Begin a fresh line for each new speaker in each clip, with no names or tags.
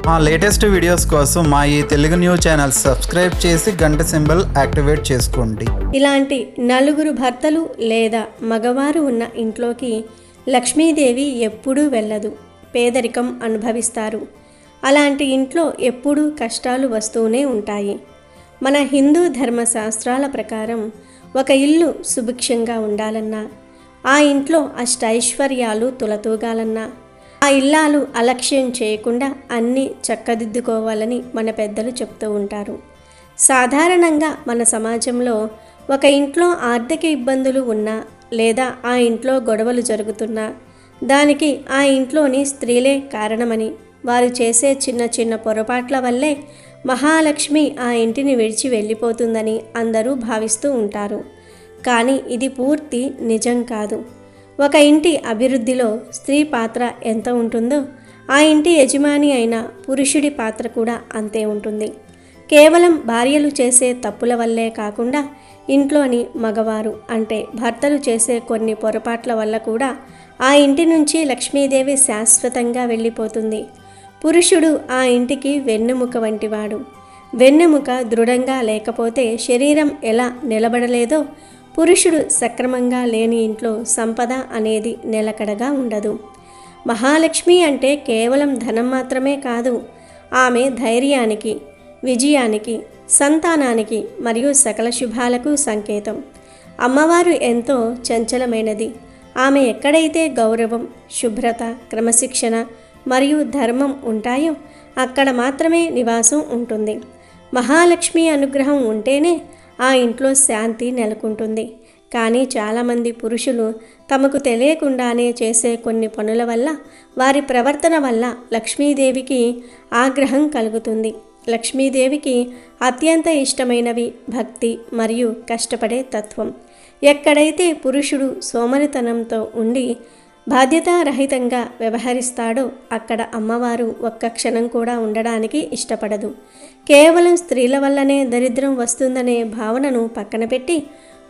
మా latest videos కోసం మా ఈ తెలుగు న్యూస్ ఛానల్ సబ్స్క్రైబ్ చేసి గంట సింబల్ యాక్టివేట్ చేసుకోండి.
ఇలాంటి నలుగురు భర్తలు లేదా మగవారు ఉన్న ఇంట్లోకి లక్ష్మీదేవి ఎప్పుడూ వెళ్ళదు. పేదరికం అనుభవిస్తారు. అలాంటి ఇంట్లో ఎప్పుడూ కష్టాలు వస్తూనే ఉంటాయి. మన హిందూ ధర్మశాస్త్రాల ప్రకారం ఒక ఇల్లు సుభిక్షంగా ఉండాలన్నా, ఆ ఇంట్లో అష్టైశ్వర్యాలు తులతూగాలన్నా, ఆ ఇల్లాలు అలక్ష్యం చేయకుండా అన్నీ చక్కదిద్దుకోవాలని మన పెద్దలు చెప్తూ ఉంటారు. సాధారణంగా మన సమాజంలో ఒక ఇంట్లో ఆర్థిక ఇబ్బందులు ఉన్నా లేదా ఆ ఇంట్లో గొడవలు జరుగుతున్నా దానికి ఆ ఇంట్లోని స్త్రీలే కారణమని, వారు చేసే చిన్న చిన్న పొరపాట్ల వల్లే మహాలక్ష్మి ఆ ఇంటిని విడిచి వెళ్ళిపోతుందని అందరూ భావిస్తూ ఉంటారు. కానీ ఇది పూర్తి నిజం కాదు. ఒక ఇంటి అభివృద్ధిలో స్త్రీ పాత్ర ఎంత ఉంటుందో ఆ ఇంటి యజమాని అయిన పురుషుడి పాత్ర కూడా అంతే ఉంటుంది. కేవలం భార్యలు చేసే తప్పుల వల్లే కాకుండా ఇంట్లోని మగవారు అంటే భర్తలు చేసే కొన్ని పొరపాట్ల వల్ల కూడా ఆ ఇంటి నుంచి లక్ష్మీదేవి శాశ్వతంగా వెళ్ళిపోతుంది. పురుషుడు ఆ ఇంటికి వెన్నెముక వంటివాడు. వెన్నెముక దృఢంగా లేకపోతే శరీరం ఎలా నిలబడలేదో పురుషుడు సక్రమంగా లేని ఇంట్లో సంపద అనేది నిలకడగా ఉండదు. మహాలక్ష్మి అంటే కేవలం ధనం మాత్రమే కాదు, ఆమె ధైర్యానికి, విజయానికి, సంతానానికి మరియు సకల శుభాలకు సంకేతం. అమ్మవారు ఎంతో చంచలమైనది. ఆమె ఎక్కడైతే గౌరవం, శుభ్రత, క్రమశిక్షణ మరియు ధర్మం ఉంటాయో అక్కడ మాత్రమే నివాసం ఉంటుంది. మహాలక్ష్మి అనుగ్రహం ఉంటేనే ఆ ఇంట్లో శాంతి నెలకొంటుంది. కానీ చాలామంది పురుషులు తమకు తెలియకుండానే చేసే కొన్ని పనుల వల్ల, వారి ప్రవర్తన వల్ల లక్ష్మీదేవికి ఆగ్రహం కలుగుతుంది. లక్ష్మీదేవికి అత్యంత ఇష్టమైనవి భక్తి మరియు కష్టపడే తత్వం. ఎక్కడైతే పురుషుడు సోమరితనంతో ఉండి బాధ్యతారహితంగా వ్యవహరిస్తాడో అక్కడ అమ్మవారు ఒక్క క్షణం కూడా ఉండడానికి ఇష్టపడదు. కేవలం స్త్రీల వల్లనే దరిద్రం వస్తుందనే భావనను పక్కన పెట్టి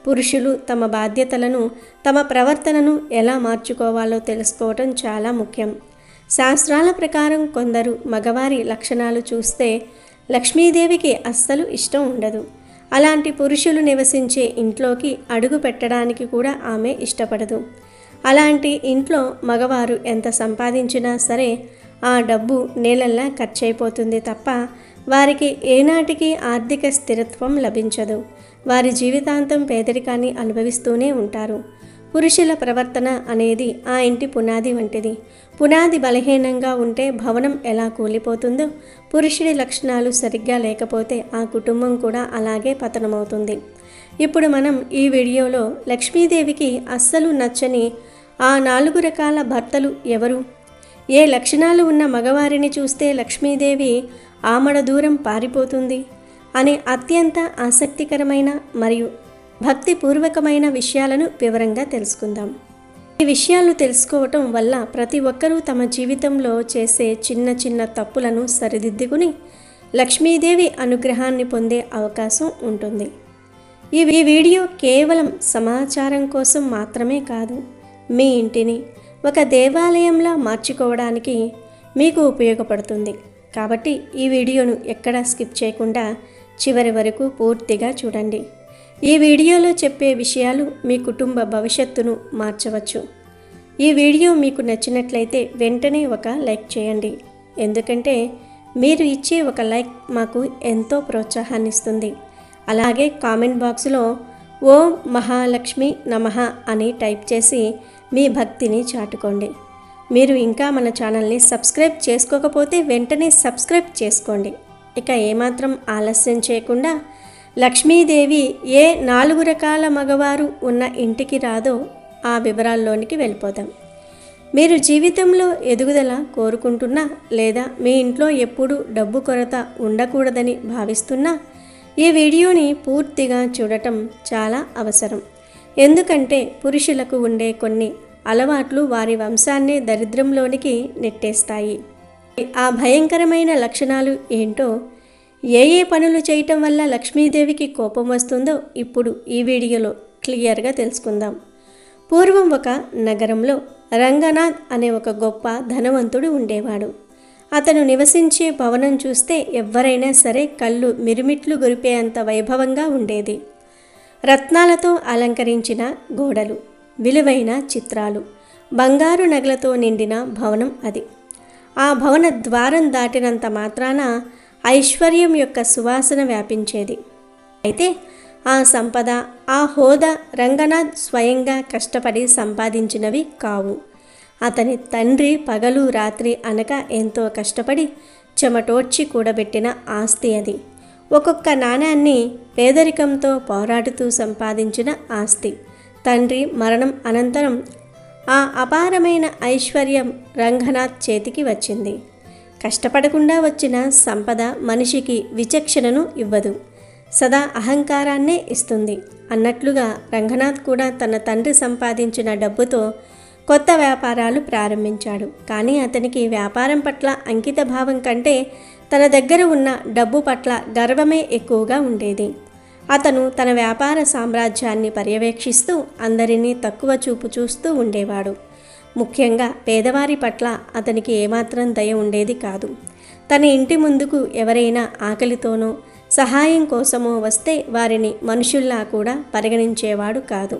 పురుషులు తమ బాధ్యతలను, తమ ప్రవర్తనను ఎలా మార్చుకోవాలో తెలుసుకోవటం చాలా ముఖ్యం. శాస్త్రాల ప్రకారం కొందరు మగవారి లక్షణాలు చూస్తే లక్ష్మీదేవికి అస్సలు ఇష్టం ఉండదు. అలాంటి పురుషులు నివసించే ఇంట్లోకి అడుగు పెట్టడానికి కూడా ఆమె ఇష్టపడదు. అలాంటి ఇంట్లో మగవారు ఎంత సంపాదించినా సరే ఆ డబ్బు నీళ్ళల్లా ఖర్చయిపోతుంది తప్ప వారికి ఏనాటికి ఆర్థిక స్థిరత్వం లభించదు. వారి జీవితాంతం పేదరికాన్ని అనుభవిస్తూనే ఉంటారు. పురుషుల ప్రవర్తన అనేది ఆ ఇంటి పునాది వంటిది. పునాది బలహీనంగా ఉంటే భవనం ఎలా కూలిపోతుందో, పురుషుడి లక్షణాలు సరిగ్గా లేకపోతే ఆ కుటుంబం కూడా అలాగే పతనమవుతుంది. ఇప్పుడు మనం ఈ వీడియోలో లక్ష్మీదేవికి అస్సలు నచ్చని ఆ 4 రకాల భర్తలు ఎవరు, ఏ లక్షణాలు ఉన్న మగవారిని చూస్తే లక్ష్మీదేవి ఆమడ దూరం పారిపోతుంది అనే అత్యంత ఆసక్తికరమైన మరియు భక్తిపూర్వకమైన విషయాలను వివరంగా తెలుసుకుందాం. ఈ విషయాలను తెలుసుకోవటం వల్ల ప్రతి ఒక్కరూ తమ జీవితంలో చేసే చిన్న చిన్న తప్పులను సరిదిద్దుకుని లక్ష్మీదేవి అనుగ్రహాన్ని పొందే అవకాశం ఉంటుంది. ఈ వీడియో కేవలం సమాచారం కోసం మాత్రమే కాదు, మీ ఇంటిని ఒక దేవాలయంలా మార్చుకోవడానికి మీకు ఉపయోగపడుతుంది. కాబట్టి ఈ వీడియోను ఎక్కడా స్కిప్ చేయకుండా చివరి వరకు పూర్తిగా చూడండి. ఈ వీడియోలో చెప్పే విషయాలు మీ కుటుంబ భవిష్యత్తును మార్చవచ్చు. ఈ వీడియో మీకు నచ్చినట్లయితే వెంటనే ఒక లైక్ చేయండి. ఎందుకంటే మీరు ఇచ్చే ఒక లైక్ మాకు ఎంతో ప్రోత్సాహాన్ని ఇస్తుంది. అలాగే కామెంట్ బాక్స్లో ఓం మహాలక్ష్మి నమః అని టైప్ చేసి మీ భక్తిని చాటుకోండి. మీరు ఇంకా మన ఛానల్ని సబ్స్క్రైబ్ చేసుకోకపోతే వెంటనే సబ్స్క్రైబ్ చేసుకోండి. ఇక ఏమాత్రం ఆలస్యం చేయకుండా లక్ష్మీదేవి ఏ 4 రకాల మగవారు ఉన్న ఇంటికి రాదో ఆ వివరాల్లోనికి వెళ్ళిపోదాం. మీరు జీవితంలో ఎదుగుదల కోరుకుంటున్నా లేదా మీ ఇంట్లో ఎప్పుడూ డబ్బు కొరత ఉండకూడదని భావిస్తున్నా ఈ వీడియోని పూర్తిగా చూడటం చాలా అవసరం. ఎందుకంటే పురుషులకు ఉండే కొన్ని అలవాట్లు వారి వంశాన్నే దరిద్రంలోనికి నెట్టేస్తాయి. ఆ భయంకరమైన లక్షణాలు ఏంటో, ఏ పనులు చేయటం వల్ల లక్ష్మీదేవికి కోపం వస్తుందో ఇప్పుడు ఈ వీడియోలో క్లియర్గా తెలుసుకుందాం. పూర్వం ఒక నగరంలో రంగనాథ్ అనే ఒక గొప్ప ధనవంతుడు ఉండేవాడు. అతను నివసించే భవనం చూస్తే ఎవ్వరైనా సరే కళ్ళు మిరుమిట్లు గొరిపేంత వైభవంగా ఉండేది. రత్నాలతో అలంకరించిన గోడలు, విలువైన చిత్రాలు, బంగారు నగలతో నిండిన భవనం అది. ఆ భవన ద్వారం దాటినంత మాత్రాన ఐశ్వర్యం యొక్క సువాసన వ్యాపించేది. అయితే ఆ సంపద, ఆ హోదా రంగనాథ్ స్వయంగా కష్టపడి సంపాదించినవి కావు. అతని తండ్రి పగలు రాత్రి అనక ఎంతో కష్టపడి చెమటోడ్చి కూడబెట్టిన ఆస్తి అది. ఒక్కొక్క నాణ్యాన్ని పేదరికంతో పోరాడుతూ సంపాదించిన ఆస్తి. తండ్రి మరణం అనంతరం ఆ అపారమైన ఐశ్వర్యం రంగనాథ్ చేతికి వచ్చింది. కష్టపడకుండా వచ్చిన సంపద మనిషికి విచక్షణను ఇవ్వదు, సదా అహంకారాన్నే ఇస్తుంది అన్నట్లుగా రంగనాథ్ కూడా తన తండ్రి సంపాదించిన డబ్బుతో కొత్త వ్యాపారాలు ప్రారంభించాడు. కానీ అతనికి వ్యాపారం పట్ల అంకిత భావం కంటే తన దగ్గర ఉన్న డబ్బు పట్ల గర్వమే ఎక్కువగా ఉండేది. అతను తన వ్యాపార సామ్రాజ్యాన్ని పర్యవేక్షిస్తూ అందరినీ తక్కువ చూపు చూస్తూ ఉండేవాడు. ముఖ్యంగా పేదవారి పట్ల అతనికి ఏమాత్రం దయ ఉండేది కాదు. తన ఇంటి ముందుకు ఎవరైనా ఆకలితోనో సహాయం కోసమో వస్తే వారిని మనుషుల్లా కూడా పరిగణించేవాడు కాదు.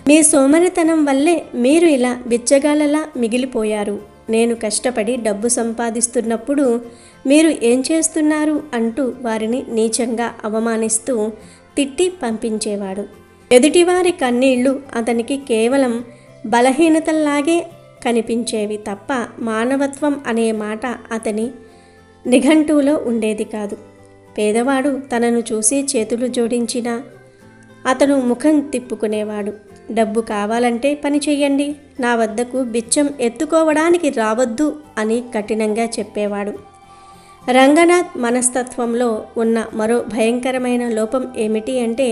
మీ సోమరితనం వల్లే మీరు ఇలా బిచ్చగాళ్ళలా మిగిలిపోయారు. నేను కష్టపడి డబ్బు సంపాదిస్తున్నప్పుడు మీరు ఏం చేస్తున్నారు అంటూ వారిని నీచంగా అవమానిస్తూ తిట్టి పంపించేవాడు. ఎదుటివారి కన్నీళ్లు అతనికి కేవలం బలహీనతల్లాగే కనిపించేవి తప్ప మానవత్వం అనే మాట అతని నిఘంటువులో ఉండేది కాదు. పేదవాడు తనను చూసి చేతులు జోడించినా అతను ముఖం తిప్పుకునేవాడు. డబ్బు కావాలంటే పని చెయ్యండి, నా వద్దకు బిచ్చం ఎత్తుకోవడానికి రావద్దు అని కఠినంగా చెప్పేవాడు. రంగనాథ్ మనస్తత్వంలో ఉన్న మరో భయంకరమైన లోపం ఏమిటి అంటే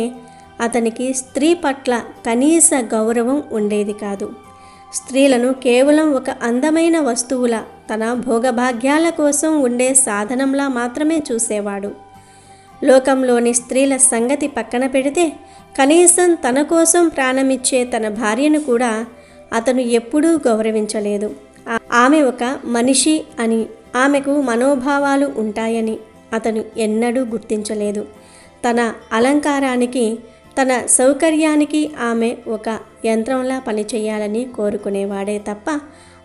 అతనికి స్త్రీ పట్ల కనీస గౌరవం ఉండేది కాదు. స్త్రీలను కేవలం ఒక అందమైన వస్తువుల, తన భోగభాగ్యాల కోసం ఉండే సాధనంలా మాత్రమే చూసేవాడు. లోకంలోని స్త్రీల సంగతి పక్కన పెడితే కనీసం తన కోసం ప్రాణమిచ్చే తన భార్యను కూడా అతను ఎప్పుడూ గౌరవించలేదు. ఆమె ఒక మనిషి అని, ఆమెకు మనోభావాలు ఉంటాయని అతను ఎన్నడూ గుర్తించలేదు. తన అలంకారానికి, తన సౌకర్యానికి ఆమె ఒక యంత్రంలా పనిచేయాలని కోరుకునేవాడే తప్ప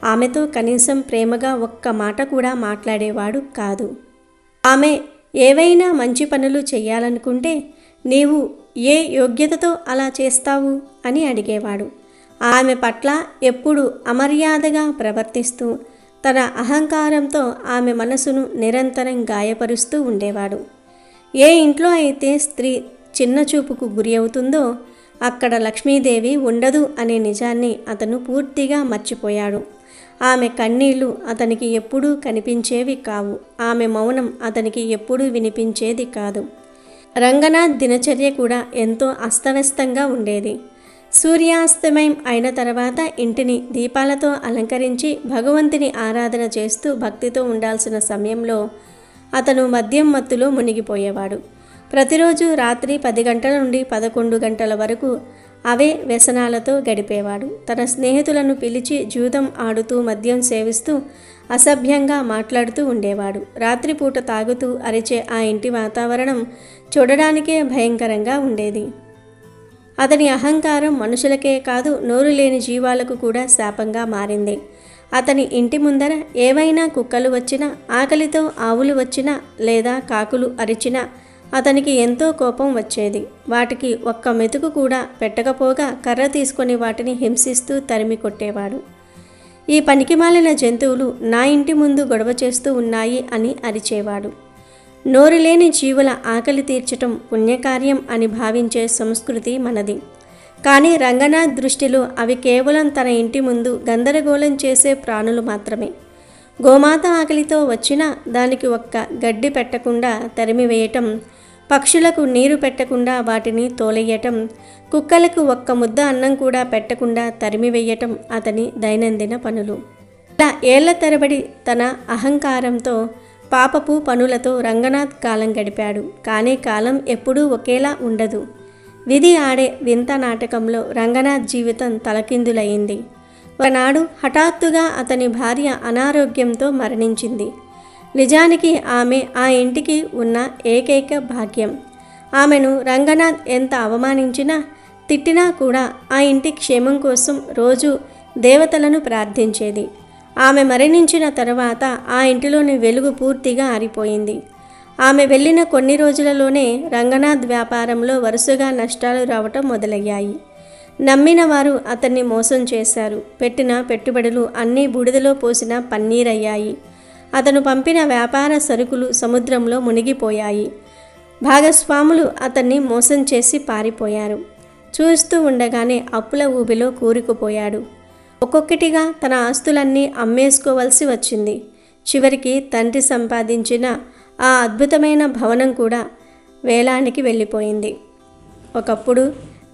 ఆమెతో కనీసం ప్రేమగా ఒక్క మాట కూడా మాట్లాడేవాడు కాదు. ఆమె ఏవైనా మంచి పనులు చేయాలనుకుంటే నీవు ఏ యోగ్యతతో అలా చేస్తావు అని అడిగేవాడు. ఆమె పట్ల ఎప్పుడు అమర్యాదగా ప్రవర్తిస్తూ తన అహంకారంతో ఆమె మనసును నిరంతరం గాయపరుస్తూ ఉండేవాడు. ఏ ఇంట్లో అయితే స్త్రీ చిన్న చూపుకు గురి అవుతుందో అక్కడ లక్ష్మీదేవి ఉండదు అనే నిజాన్ని అతను పూర్తిగా మర్చిపోయాడు. ఆమె కన్నీళ్లు అతనికి ఎప్పుడూ కనిపించేవి కావు. ఆమె మౌనం అతనికి ఎప్పుడూ వినిపించేది కాదు. రంగనాథ్ దినచర్య కూడా ఎంతో అస్తవ్యస్తంగా ఉండేది. సూర్యాస్తమయం అయిన తర్వాత ఇంటిని దీపాలతో అలంకరించి భగవంతుని ఆరాధన చేస్తూ భక్తితో ఉండాల్సిన సమయంలో అతను మద్యం మత్తులో మునిగిపోయేవాడు. ప్రతిరోజు రాత్రి 10 గంటల నుండి 11 గంటల వరకు అవే వ్యసనాలతో గడిపేవాడు. తన స్నేహితులను పిలిచి జూదం ఆడుతూ మద్యం సేవిస్తూ అసభ్యంగా మాట్లాడుతూ ఉండేవాడు. రాత్రిపూట తాగుతూ అరిచే ఆ ఇంటి వాతావరణం చూడడానికే భయంకరంగా ఉండేది. అతని అహంకారం మనుషులకే కాదు, నోరు లేని జీవాలకు కూడా శాపంగా మారింది. అతని ఇంటి ముందర ఏవైనా కుక్కలు వచ్చినా, ఆకలితో ఆవులు వచ్చినా లేదా కాకులు అరిచినా అతనికి ఎంతో కోపం వచ్చేది. వాటికి ఒక్క మెతుకు కూడా పెట్టకపోగా కర్ర తీసుకొని వాటిని హింసిస్తూ తరిమి కొట్టేవాడు. ఈ పనికిమాలిన జంతువులు నా ఇంటి ముందు గొడవ చేస్తూ ఉన్నాయి అని అరిచేవాడు. నోరు లేని జీవుల ఆకలి తీర్చటం పుణ్యకార్యం అని భావించే సంస్కృతి మనది. కానీ రంగనాథ్ దృష్టిలో అవి కేవలం తన ఇంటి ముందు గందరగోళం చేసే ప్రాణులు మాత్రమే. గోమాత ఆకలితో వచ్చినా దానికి ఒక్క గడ్డి పెట్టకుండా తరిమివేయటం, పక్షులకు నీరు పెట్టకుండా వాటిని తోలెయ్యటం, కుక్కలకు ఒక్క ముద్ద అన్నం కూడా పెట్టకుండా తరిమివేయటం అతని దైనందిన పనులు. ఇలా ఏళ్ల తరబడి తన అహంకారంతో, పాపపు పనులతో రంగనాథ్ కాలం గడిపాడు. కానీ కాలం ఎప్పుడూ ఒకేలా ఉండదు. విధి ఆడే వింత నాటకంలో రంగనాథ్ జీవితం తలకిందులయ్యింది. ఒకనాడు హఠాత్తుగా అతని భార్య అనారోగ్యంతో మరణించింది. నిజానికి ఆమె ఆ ఇంటికి ఉన్న ఏకైక భాగ్యం. ఆమెను రంగనాథ్ ఎంత అవమానించినా తిట్టినా కూడా ఆ ఇంటి క్షేమం కోసం రోజు దేవతలను ప్రార్థించేది. ఆమె మరణించిన తర్వాత ఆ ఇంటిలోని వెలుగు పూర్తిగా ఆరిపోయింది. ఆమె వెళ్ళిన కొన్ని రోజులలోనే రంగనాథ్ వ్యాపారంలో వరుసగా నష్టాలు రావటం మొదలయ్యాయి. నమ్మిన వారు అతన్ని మోసం చేశారు. పెట్టిన పెట్టుబడులు అన్నీ బూడిదలో పోసిన పన్నీరయ్యాయి. అతను పంపిన వ్యాపార సరుకులు సముద్రంలో మునిగిపోయాయి. భాగస్వాములు అతన్ని మోసం చేసి పారిపోయారు. చూస్తూ ఉండగానే అప్పుల ఊబిలో కూరుకుపోయాడు. ఒక్కొక్కటిగా తన ఆస్తులన్నీ అమ్మేసుకోవలసి వచ్చింది. చివరికి తండ్రి సంపాదించిన ఆ అద్భుతమైన భవనం కూడా వేలానికి వెళ్ళిపోయింది. ఒకప్పుడు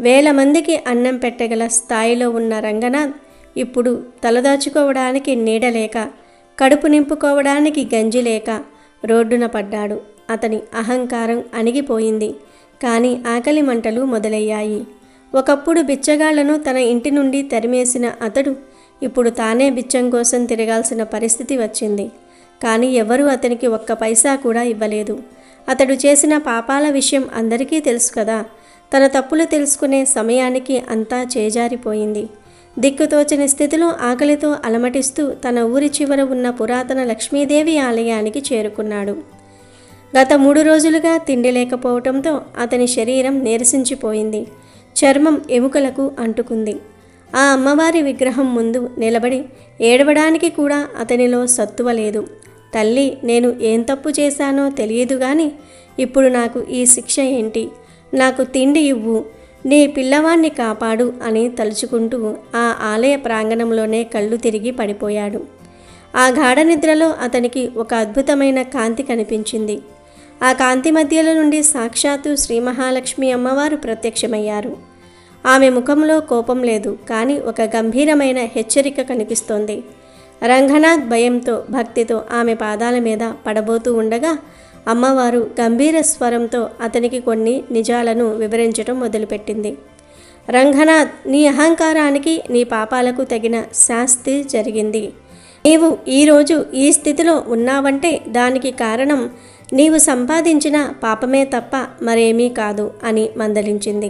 1000 మందికి అన్నం పెట్టగల స్థాయిలో ఉన్న రంగనాథ్ ఇప్పుడు తలదాచుకోవడానికి నీడలేక, కడుపు నింపుకోవడానికి గంజి లేక రోడ్డున పడ్డాడు. అతని అహంకారం అణిగిపోయింది. కానీ ఆకలి మంటలు మొదలయ్యాయి. ఒకప్పుడు బిచ్చగాళ్లను తన ఇంటి నుండి తరిమేసిన అతడు ఇప్పుడు తానే బిచ్చం కోసం తిరగాల్సిన పరిస్థితి వచ్చింది. కానీ ఎవరూ అతనికి ఒక్క పైసా కూడా ఇవ్వలేదు. అతడు చేసిన పాపాల విషయం అందరికీ తెలుసు కదా. తన తప్పులు తెలుసుకునే సమయానికి అంతా చేజారిపోయింది. దిక్కుతోచని స్థితిలో ఆకలితో అలమటిస్తూ తన ఊరి చివర ఉన్న పురాతన లక్ష్మీదేవి ఆలయానికి చేరుకున్నాడు. గత 3 రోజులుగా తిండి లేకపోవడంతో అతని శరీరం నీరసించిపోయింది. చర్మం ఎముకలకు అంటుకుంది. ఆ అమ్మవారి విగ్రహం ముందు నిలబడి ఏడవడానికి కూడా అతనిలో సత్తువ లేదు. తల్లి, నేను ఏం తప్పు చేశానో తెలియదు గాని ఇప్పుడు నాకు ఈ శిక్ష ఏంటి? నాకు తిండి ఇవ్వు, నీ పిల్లవాణ్ణి కాపాడు అని తలుచుకుంటూ ఆ ఆలయ ప్రాంగణంలోనే కళ్ళు తిరిగి పడిపోయాడు. ఆ గాఢ నిద్రలో అతనికి ఒక అద్భుతమైన కాంతి కనిపించింది. ఆ కాంతి మధ్యలో నుండి సాక్షాత్తు శ్రీ మహాలక్ష్మి అమ్మవారు ప్రత్యక్షమయ్యారు. ఆమె ముఖంలో కోపం లేదు, కానీ ఒక గంభీరమైన హెచ్చరిక కనిపిస్తోంది. రంగనాథ్ భయంతో భక్తితో ఆమె పాదాల మీద పడబోతూ ఉండగా అమ్మవారు గంభీర స్వరంతో అతనికి కొన్ని నిజాలను వివరించడం మొదలుపెట్టింది. రంగనాథ్, నీ అహంకారానికి, నీ పాపాలకు తగిన శాస్తి జరిగింది. నీవు ఈరోజు ఈ స్థితిలో ఉన్నావంటే దానికి కారణం నీవు సంపాదించిన పాపమే తప్ప మరేమీ కాదు అని మందలించింది.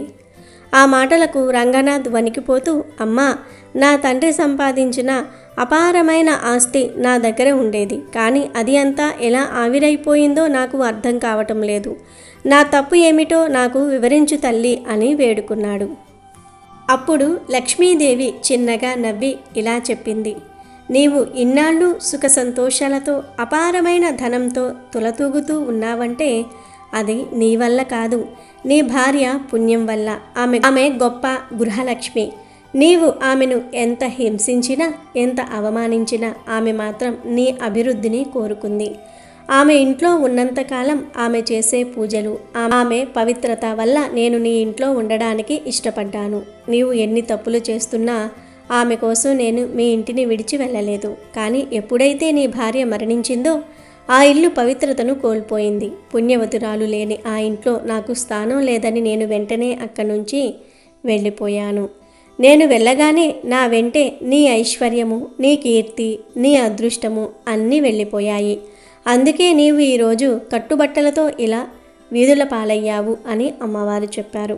ఆ మాటలకు రంగనాథ్ వణికిపోతూ, అమ్మా, నా తండ్రి సంపాదించిన అపారమైన ఆస్తి నా దగ్గర ఉండేది. కానీ అది అంతా ఎలా ఆవిరైపోయిందో నాకు అర్థం కావటం లేదు. నా తప్పు ఏమిటో నాకు వివరించు తల్లి అని వేడుకున్నాడు. అప్పుడు లక్ష్మీదేవి చిన్నగా నవ్వి ఇలా చెప్పింది, నీవు ఇన్నాళ్ళు సుఖ సంతోషాలతో అపారమైన ధనంతో తులతూగుతూ ఉన్నావంటే అది నీ వల్ల కాదు, నీ భార్య పుణ్యం వల్ల. ఆమె గొప్ప గృహలక్ష్మి. నీవు ఆమెను ఎంత హింసించినా, ఎంత అవమానించినా ఆమె మాత్రం నీ అభివృద్ధిని కోరుకుంది. ఆమె ఇంట్లో ఉన్నంతకాలం ఆమె చేసే పూజలు, ఆమె పవిత్రత వల్ల నేను నీ ఇంట్లో ఉండడానికి ఇష్టపడ్డాను. నీవు ఎన్ని తప్పులు చేస్తున్నా ఆమె కోసం నేను మీ ఇంటిని విడిచి వెళ్ళలేదు. కానీ ఎప్పుడైతే నీ భార్య మరణించిందో ఆ ఇల్లు పవిత్రతను కోల్పోయింది. పుణ్యవతురాలు లేని ఆ ఇంట్లో నాకు స్థానం లేదని నేను వెంటనే అక్కడి నుంచి వెళ్ళిపోయాను. నేను వెళ్ళగానే నా వెంటే నీ ఐశ్వర్యము, నీ కీర్తి, నీ అదృష్టము అన్నీ వెళ్ళిపోయాయి. అందుకే నీవు ఈరోజు కట్టుబట్టలతో ఇలా వీధుల పాలయ్యావు అని అమ్మవారు చెప్పారు.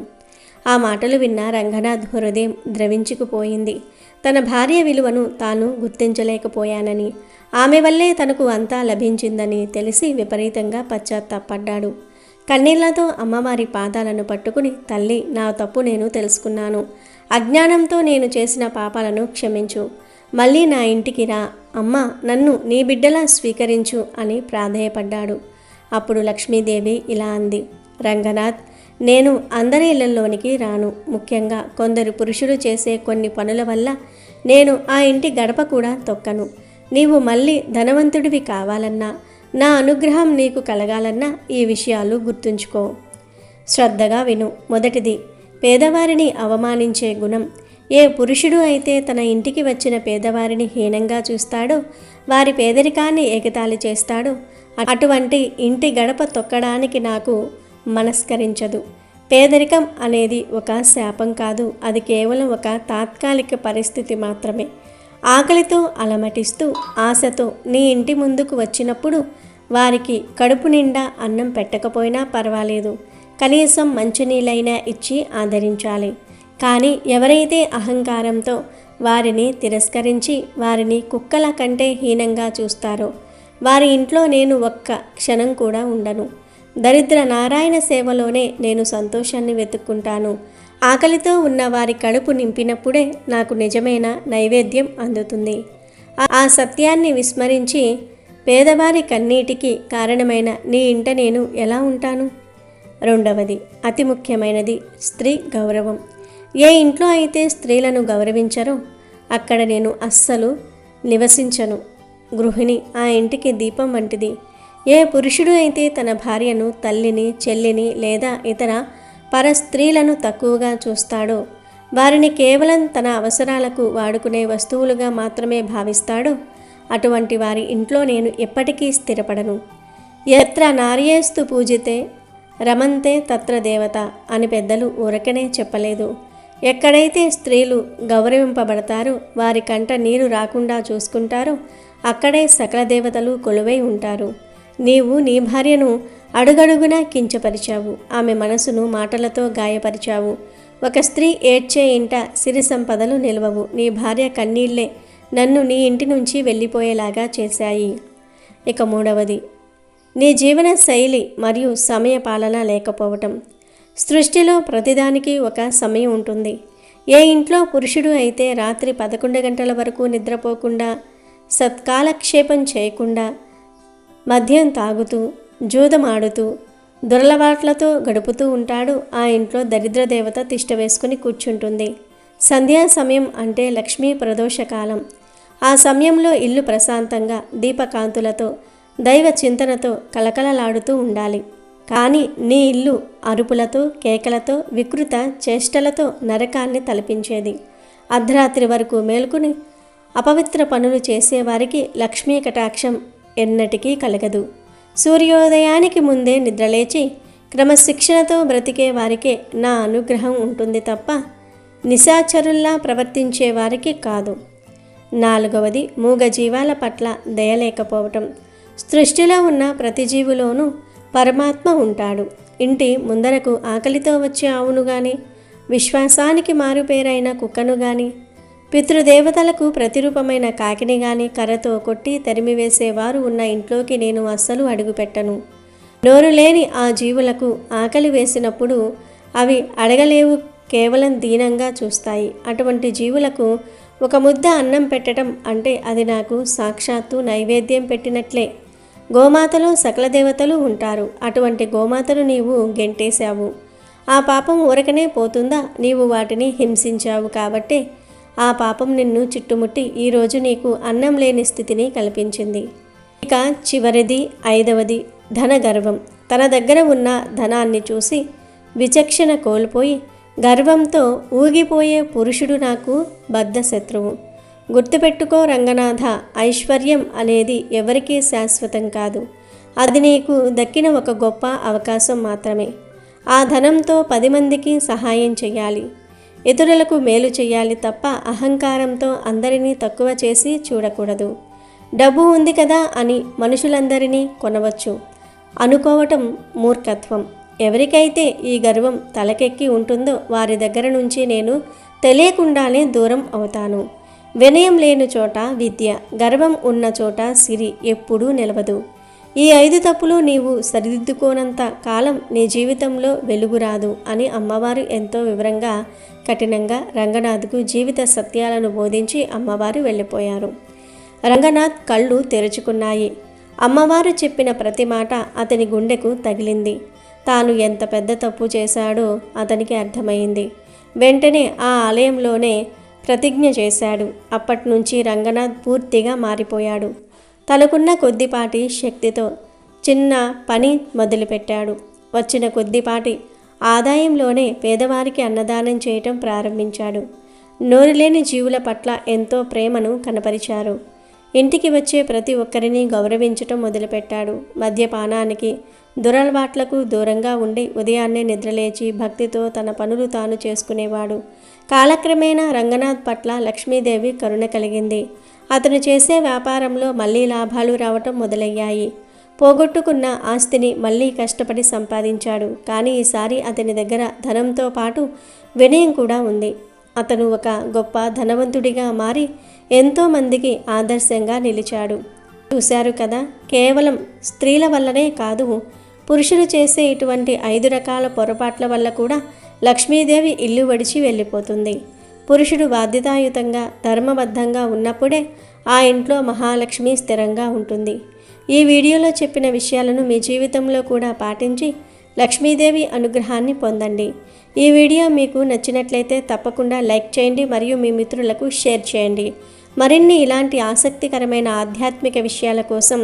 ఆ మాటలు విన్న రంగనాథ్ హృదయం ద్రవించుకుపోయింది. తన భార్య విలువను తాను గుర్తించలేకపోయానని, ఆమె వల్లే తనకు అంతా లభించిందని తెలిసి విపరీతంగా పశ్చాత్తాపడ్డాడు. కన్నీళ్లతో అమ్మవారి పాదాలను పట్టుకుని, తల్లి, నా తప్పు నేను తెలుసుకున్నాను. అజ్ఞానంతో నేను చేసిన పాపాలను క్షమించు. మళ్ళీ నా ఇంటికి రా. అమ్మ, నన్ను నీ బిడ్డలా స్వీకరించు అని ప్రాధేయపడ్డాడు. అప్పుడు లక్ష్మీదేవి ఇలా అంది, రంగనాథ్, నేను అందరి ఇళ్లలోనికి రాను. ముఖ్యంగా కొందరు పురుషులు చేసే కొన్ని పనుల వల్ల నేను ఆ ఇంటి గడప కూడా తొక్కను. నీవు మళ్ళీ ధనవంతుడివి కావాలన్నా, నా అనుగ్రహం నీకు కలగాలన్నా ఈ విషయాలు గుర్తుంచుకో. శ్రద్ధగా విను. మొదటిది, పేదవారిని అవమానించే గుణం. ఏ పురుషుడు అయితే తన ఇంటికి వచ్చిన పేదవారిని హీనంగా చూస్తాడో, వారి పేదరికాన్ని ఎగతాళి చేస్తాడో, అటువంటి ఇంటి గడప తొక్కడానికి నాకు మనస్కరించదు. పేదరికం అనేది ఒక శాపం కాదు, అది కేవలం ఒక తాత్కాలిక పరిస్థితి మాత్రమే. ఆకలితో అలమటిస్తూ ఆశతో నీ ఇంటి ముందుకు వచ్చినప్పుడు వారికి కడుపు నిండా అన్నం పెట్టకపోయినా పర్వాలేదు, కనీసం మంచినీళ్ళైనా ఇచ్చి ఆదరించాలి. కానీ ఎవరైతే అహంకారంతో వారిని తిరస్కరించి వారిని కుక్కల కంటే హీనంగా చూస్తారో వారి ఇంట్లో నేను ఒక్క క్షణం కూడా ఉండను. దరిద్ర నారాయణ సేవలోనే నేను సంతోషాన్ని వెతుక్కుంటాను. ఆకలితో ఉన్న వారి కడుపు నింపినప్పుడే నాకు నిజమైన నైవేద్యం అందుతుంది. ఆ సత్యాన్ని విస్మరించి పేదవారి కన్నీటికి కారణమైన నీ ఇంట నేను ఎలా ఉంటాను? రెండవది, అతి ముఖ్యమైనది, స్త్రీ గౌరవం. ఏ ఇంట్లో అయితే స్త్రీలను గౌరవించరో అక్కడ నేను అస్సలు నివసించను. గృహిణి ఆ ఇంటికి దీపం వంటిది. ఏ పురుషుడు అయితే తన భార్యను, తల్లిని, చెల్లిని లేదా ఇతర పరస్త్రీలను తక్కువగా చూస్తాడో, వారిని కేవలం తన అవసరాలకు వాడుకునే వస్తువులుగా మాత్రమే భావిస్తాడో అటువంటి వారి ఇంట్లో నేను ఎప్పటికీ స్థిరపడను. యత్ర నార్యేస్తు పూజితే రమంతే తత్ర దేవత అని పెద్దలు ఊరకనే చెప్పలేదు. ఎక్కడైతే స్త్రీలు గౌరవింపబడతారో, వారి కంట నీరు రాకుండా చూసుకుంటారో అక్కడే సకల దేవతలు కొలువై ఉంటారు. నీవు నీ భార్యను అడుగడుగునా కించపరిచావు. ఆమె మనసును మాటలతో గాయపరిచావు. ఒక స్త్రీ ఏడ్చే ఇంట సిరి సంపదలు నిలవవు. నీ భార్య కన్నీళ్లే నన్ను నీ ఇంటి నుంచి వెళ్ళిపోయేలాగా చేశాయి. ఇక మూడవది, నీ జీవన శైలి మరియు సమయ పాలన లేకపోవటం. సృష్టిలో ప్రతిదానికి ఒక సమయం ఉంటుంది. ఏ ఇంట్లో పురుషుడు అయితే రాత్రి 11 గంటల వరకు నిద్రపోకుండా, సత్కాలక్షేపం చేయకుండా, మద్యం తాగుతూ, జూదమాడుతూ, దురలవాట్లతో గడుపుతూ ఉంటాడో ఆ ఇంట్లో దరిద్ర దేవత తిష్ట వేసుకుని కూర్చుంటుంది. సంధ్యా సమయం అంటే లక్ష్మీ ప్రదోషకాలం. ఆ సమయంలో ఇల్లు ప్రశాంతంగా దీపకాంతులతో, దైవ చింతనతో కలకలలాడుతూ ఉండాలి. కానీ నీ ఇల్లు అరుపులతో, కేకలతో, వికృత చేష్టలతో నరకాన్ని తలపించేది. అర్ధరాత్రి వరకు మేల్కొని అపవిత్ర పనులు చేసేవారికి లక్ష్మీ కటాక్షం ఎన్నటికీ కలగదు. సూర్యోదయానికి ముందే నిద్రలేచి క్రమశిక్షణతో బ్రతికే వారికే నా అనుగ్రహం ఉంటుంది తప్ప నిశాచరుల్లా ప్రవర్తించే వారికి కాదు. నాలుగవది, మూగజీవాల పట్ల దయలేకపోవటం. సృష్టిలో ఉన్న ప్రతి జీవులోనూ పరమాత్మ ఉంటాడు. ఇంటి ముందరకు ఆకలితో వచ్చే ఆవును గాని, విశ్వాసానికి మారుపేరైన కుక్కను గాని, పితృదేవతలకు ప్రతిరూపమైన కాకిని గాని కర్రతో కొట్టి తరిమివేసేవారు ఉన్న ఇంట్లోకి నేను అస్సలు అడుగుపెట్టను. నోరు లేని ఆ జీవులకు ఆకలి వేసినప్పుడు అవి అడగలేవు, కేవలం దీనంగా చూస్తాయి. అటువంటి జీవులకు ఒక ముద్ద అన్నం పెట్టడం అంటే అది నాకు సాక్షాత్తు నైవేద్యం పెట్టినట్లే. గోమాతలో సకల దేవతలు ఉంటారు. అటువంటి గోమాతను నీవు గెంటేశావు. ఆ పాపం ఊరకనే పోతుందా? నీవు వాటిని హింసించావు కాబట్టే ఆ పాపం నిన్ను చుట్టుముట్టి ఈరోజు నీకు అన్నం లేని స్థితిని కల్పించింది. ఇక చివరిది, ఐదవది, ధనగర్వం. తన దగ్గర ఉన్న ధనాన్ని చూసి విచక్షణ కోల్పోయి గర్వంతో ఊగిపోయే పురుషుడు నాకు బద్ధ శత్రువు. గుర్తుపెట్టుకో రంగనాథ, ఐశ్వర్యం అనేది ఎవరికీ శాశ్వతం కాదు. అది నీకు దక్కిన ఒక గొప్ప అవకాశం మాత్రమే. ఆ ధనంతో 10 మందికి సహాయం చేయాలి, ఇతరులకు మేలు చేయాలి తప్ప అహంకారంతో అందరినీ తక్కువ చేసి చూడకూడదు. డబ్బు ఉంది కదా అని మనుషులందరినీ కొనవచ్చు అనుకోవటం మూర్ఖత్వం. ఎవరికైతే ఈ గర్వం తలకెక్కి ఉంటుందో వారి దగ్గర నుంచి నేను తెలియకుండానే దూరం అవుతాను. వినయం లేని చోట విద్య, గర్వం ఉన్న చోట సిరి ఎప్పుడూ నిలవదు. ఈ 5 తప్పులు నీవు సరిదిద్దుకోనంత కాలం నీ జీవితంలో వెలుగు రాదు అని అమ్మవారు ఎంతో వివరంగా, కఠినంగా రంగనాథ్కు జీవిత సత్యాలను బోధించి అమ్మవారు వెళ్ళిపోయారు. రంగనాథ్ కళ్ళు తెరుచుకున్నాయి. అమ్మవారు చెప్పిన ప్రతి మాట అతని గుండెకు తగిలింది. తాను ఎంత పెద్ద తప్పు చేశాడో అతనికి అర్థమైంది. వెంటనే ఆ ఆలయంలోనే ప్రతిజ్ఞ చేశాడు. అప్పట్నుంచి రంగనాథ్ పూర్తిగా మారిపోయాడు. తనకున్న కొద్దిపాటి శక్తితో చిన్న పని మొదలుపెట్టాడు. వచ్చిన కొద్దిపాటి ఆదాయంలోనే పేదవారికి అన్నదానం చేయటం ప్రారంభించాడు. నోరులేని జీవుల పట్ల ఎంతో ప్రేమను కనపరిచారు. ఇంటికి వచ్చే ప్రతి ఒక్కరిని గౌరవించటం మొదలుపెట్టాడు. మద్యపానానికి, దురలవాట్లకు దూరంగా ఉండి ఉదయాన్నే నిద్రలేచి భక్తితో తన పనులు తాను చేసుకునేవాడు. కాలక్రమేణా రంగనాథ్ పట్ల లక్ష్మీదేవి కరుణ కలిగింది. అతను చేసే వ్యాపారంలో మళ్ళీ లాభాలు రావటం మొదలయ్యాయి. పోగొట్టుకున్న ఆస్తిని మళ్ళీ కష్టపడి సంపాదించాడు. కానీ ఈసారి అతని దగ్గర ధనంతో పాటు వినయం కూడా ఉంది. అతను ఒక గొప్ప ధనవంతుడిగా మారి ఎంతోమందికి ఆదర్శంగా నిలిచాడు. చూశారు కదా, కేవలం స్త్రీల వల్లనే కాదు, పురుషులు చేసే ఇటువంటి 5 రకాల పొరపాట్ల వల్ల కూడా లక్ష్మీదేవి ఇల్లు వడిచి వెళ్ళిపోతుంది. పురుషుడు బాధ్యతాయుతంగా ధర్మబద్ధంగా ఉన్నప్పుడే ఆ ఇంట్లో మహాలక్ష్మి స్థిరంగా ఉంటుంది. ఈ వీడియోలో చెప్పిన విషయాలను మీ జీవితంలో కూడా పాటించి లక్ష్మీదేవి అనుగ్రహాన్ని పొందండి. ఈ వీడియో మీకు నచ్చినట్లయితే తప్పకుండా లైక్ చేయండి మరియు మీ మిత్రులకు షేర్ చేయండి. మరిన్ని ఇలాంటి ఆసక్తికరమైన ఆధ్యాత్మిక విషయాల కోసం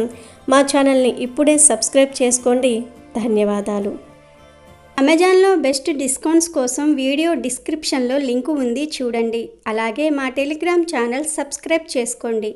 మా ఛానల్ని ఇప్పుడే సబ్స్క్రైబ్ చేసుకోండి. ధన్యవాదాలు. అమెజాన్లో బెస్ట్ డిస్కౌంట్స్ కోసం వీడియో డిస్క్రిప్షన్లో లింకు ఉంది, చూడండి. అలాగే మా టెలిగ్రామ్ ఛానల్ సబ్స్క్రైబ్ చేసుకోండి.